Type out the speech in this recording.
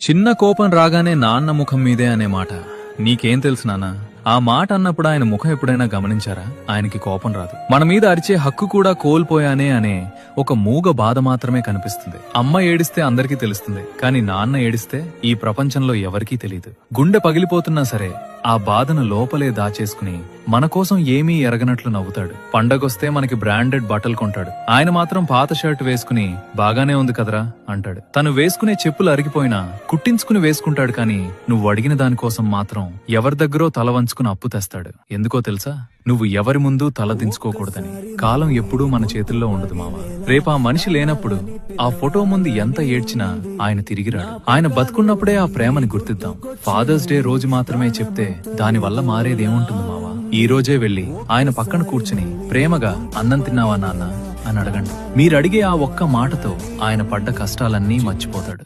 చిన్న కోపం రాగానే నాన్న ముఖం మీదే అనే మాట నీకేం తెలుసు నాన్న? ఆ మాట అన్నప్పుడు ఆయన ముఖం ఎప్పుడైనా గమనించారా? ఆయనకి కోపం రాదు. మన మీద అరిచే హక్కు కూడా కోల్పోయానే అనే ఒక మూగ బాధ మాత్రమే కనిపిస్తుంది. అమ్మ ఏడిస్తే అందరికీ తెలుస్తుంది, కానీ నాన్న ఏడిస్తే ఈ ప్రపంచంలో ఎవరికీ తెలియదు. గుండె పగిలిపోతున్నా సరే ఆ బాధను లోపలే దాచేసుకుని మన కోసం ఏమీ ఎరగనట్లు నవ్వుతాడు. పండగొస్తే మనకి బ్రాండెడ్ బట్టలు కొంటాడు. ఆయన మాత్రం పాత షర్ట్ వేసుకుని బాగానే ఉంది కదరా అంటాడు. తను వేసుకునే చెప్పులు అరిగిపోయినా కుట్టించుకుని వేసుకుంటాడు, కానీ నువ్వు అడిగిన దానికోసం మాత్రం ఎవరి దగ్గరో తల వంచుకుని అప్పు తెస్తాడు. ఎందుకో తెలుసా? నువ్వు ఎవరి ముందు తల దించుకోకూడదని. కాలం ఎప్పుడూ మన చేతుల్లో ఉండదు మామ. రేపు ఆ మనిషి లేనప్పుడు ఆ ఫోటో ముందు ఎంత ఏడ్చినా ఆయన తిరిగి రాడు. ఆయన బతుకున్నప్పుడే ఆ ప్రేమని గుర్తిద్దాం. ఫాదర్స్ డే రోజు మాత్రమే చెప్తే దానివల్ల మారేదేముంటుంది మామ? ఈ రోజే వెళ్లి ఆయన పక్కన కూర్చుని ప్రేమగా అన్నం తిన్నావా నాన్న అని అడగండి. మీరడిగే ఆ ఒక్క మాటతో ఆయన పడ్డ కష్టాలన్నీ మర్చిపోతాడు.